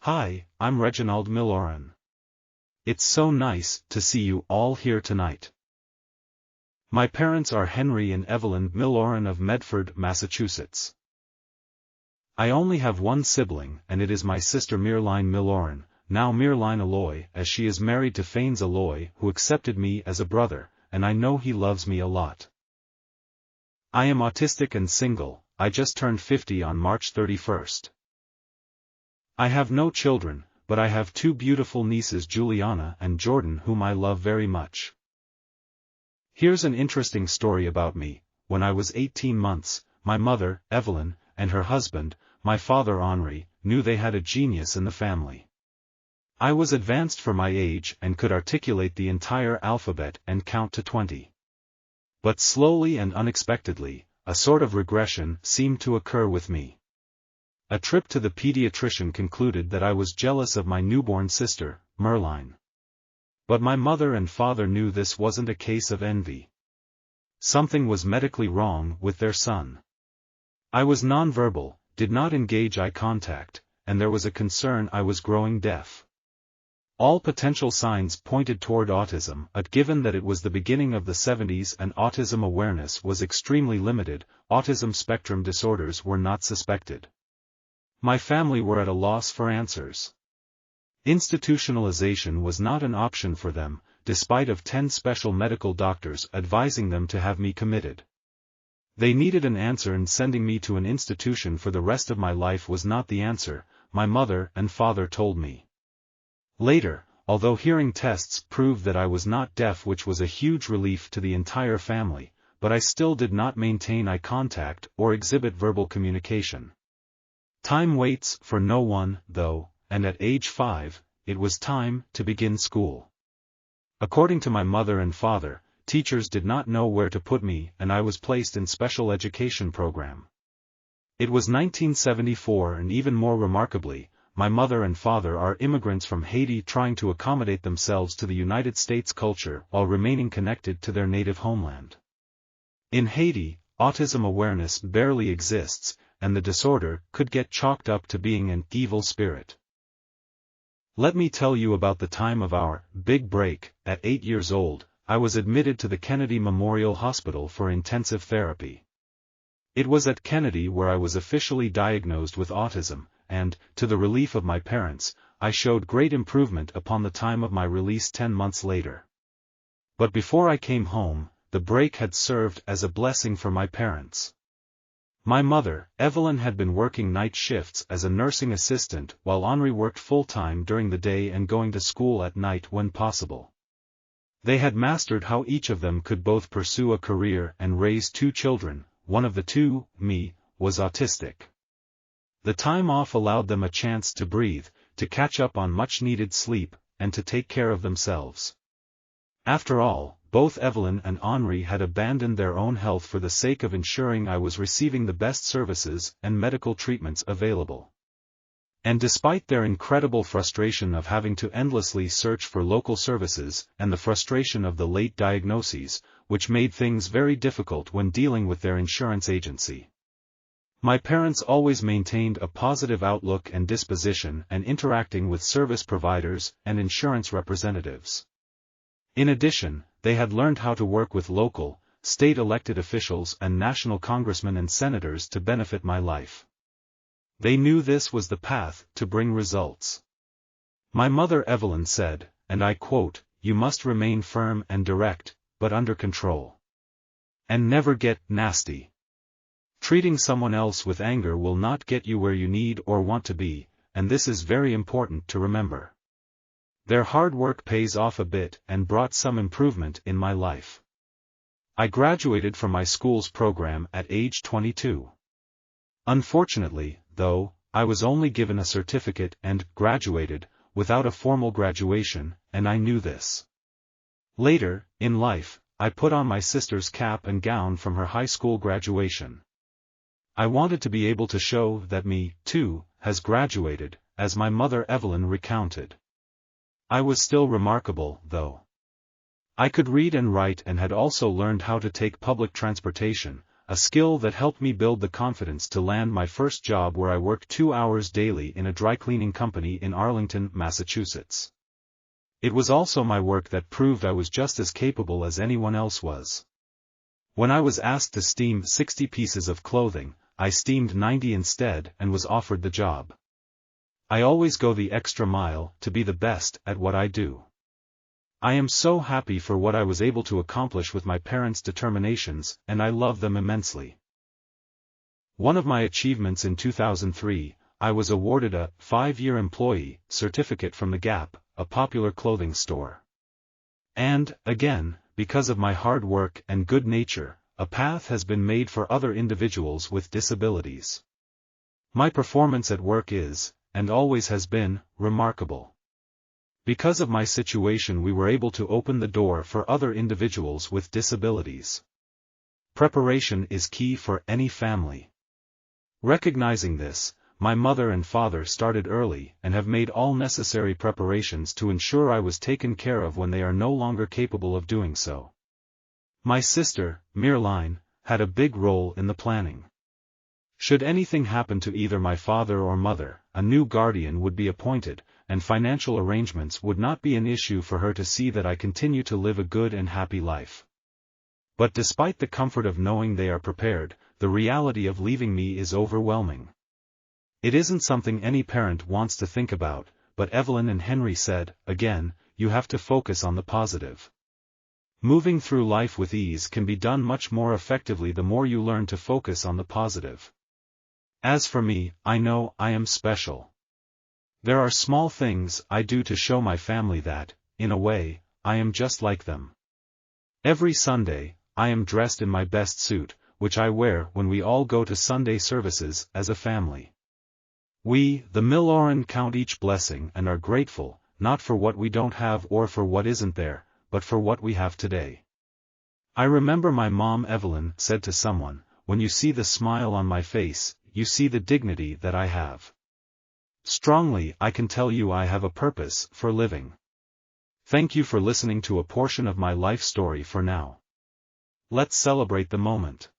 Hi, I'm Reginald Milorin. It's so nice to see you all here tonight. My parents are Henry and Evelyn Milorin of Medford, Massachusetts. I only have one sibling, and it is my sister Myrline Milorin, now Myrline Alloy, as she is married to Fanes Alloy, who accepted me as a brother, and I know he loves me a lot. I am autistic and single. I just turned 50 on March 31st. I have no children, but I have two beautiful nieces Juliana and Jordan whom I love very much. Here's an interesting story about me. When I was 18 months, my mother, Evelyn, and her husband, my father Henri, knew they had a genius in the family. I was advanced for my age and could articulate the entire alphabet and count to 20. But slowly and unexpectedly, a sort of regression seemed to occur with me. A trip to the pediatrician concluded that I was jealous of my newborn sister, Myrline. But my mother and father knew this wasn't a case of envy. Something was medically wrong with their son. I was nonverbal, did not engage eye contact, and there was a concern I was growing deaf. All potential signs pointed toward autism, but given that it was the beginning of the 70s and autism awareness was extremely limited, autism spectrum disorders were not suspected. My family were at a loss for answers. Institutionalization was not an option for them, despite of 10 special medical doctors advising them to have me committed. They needed an answer, and sending me to an institution for the rest of my life was not the answer, my mother and father told me. Later, although hearing tests proved that I was not deaf, which was a huge relief to the entire family, but I still did not maintain eye contact or exhibit verbal communication. Time waits for no one, though, and at age 5, it was time to begin school. According to my mother and father, teachers did not know where to put me, and I was placed in special education program. It was 1974, and even more remarkably, my mother and father are immigrants from Haiti trying to accommodate themselves to the United States culture while remaining connected to their native homeland. In Haiti, autism awareness barely exists, and the disorder could get chalked up to being an evil spirit. Let me tell you about the time of our big break. At 8 years old, I was admitted to the Kennedy Memorial Hospital for intensive therapy. It was at Kennedy where I was officially diagnosed with autism, and, to the relief of my parents, I showed great improvement upon the time of my release 10 months later. But before I came home, the break had served as a blessing for my parents. My mother, Evelyn, had been working night shifts as a nursing assistant while Henri worked full-time during the day and going to school at night when possible. They had mastered how each of them could both pursue a career and raise two children. One of the two, me, was autistic. The time off allowed them a chance to breathe, to catch up on much-needed sleep, and to take care of themselves. After all, both Evelyn and Henri had abandoned their own health for the sake of ensuring I was receiving the best services and medical treatments available. And despite their incredible frustration of having to endlessly search for local services, and the frustration of the late diagnoses, which made things very difficult when dealing with their insurance agency, my parents always maintained a positive outlook and disposition and interacting with service providers and insurance representatives. In addition, they had learned how to work with local, state elected officials and national congressmen and senators to benefit my life. They knew this was the path to bring results. My mother Evelyn said, and I quote, "You must remain firm and direct, but under control. And never get nasty. Treating someone else with anger will not get you where you need or want to be, and this is very important to remember." Their hard work pays off a bit and brought some improvement in my life. I graduated from my school's program at age 22. Unfortunately, though, I was only given a certificate and graduated, without a formal graduation, and I knew this. Later, in life, I put on my sister's cap and gown from her high school graduation. I wanted to be able to show that me, too, has graduated, as my mother Evelyn recounted. I was still remarkable, though. I could read and write and had also learned how to take public transportation, a skill that helped me build the confidence to land my first job where I worked 2 hours daily in a dry cleaning company in Arlington, Massachusetts. It was also my work that proved I was just as capable as anyone else was. When I was asked to steam 60 pieces of clothing, I steamed 90 instead and was offered the job. I always go the extra mile to be the best at what I do. I am so happy for what I was able to accomplish with my parents' determinations, and I love them immensely. One of my achievements in 2003, I was awarded a 5-year employee certificate from The Gap, a popular clothing store. And, again, because of my hard work and good nature, a path has been made for other individuals with disabilities. My performance at work is, and always has been, remarkable. Because of my situation, we were able to open the door for other individuals with disabilities. Preparation is key for any family. Recognizing this, my mother and father started early and have made all necessary preparations to ensure I was taken care of when they are no longer capable of doing so. My sister, Milorin, had a big role in the planning. Should anything happen to either my father or mother, a new guardian would be appointed, and financial arrangements would not be an issue for her to see that I continue to live a good and happy life. But despite the comfort of knowing they are prepared, the reality of leaving me is overwhelming. It isn't something any parent wants to think about, but Evelyn and Henry said, again, you have to focus on the positive. Moving through life with ease can be done much more effectively the more you learn to focus on the positive. As for me, I know I am special. There are small things I do to show my family that, in a way, I am just like them. Every Sunday, I am dressed in my best suit, which I wear when we all go to Sunday services as a family. We, the Milorin, count each blessing and are grateful, not for what we don't have or for what isn't there, but for what we have today. I remember my mom Evelyn said to someone, when you see the smile on my face, you see the dignity that I have. Strongly I can tell you I have a purpose for living. Thank you for listening to a portion of my life story for now. Let's celebrate the moment.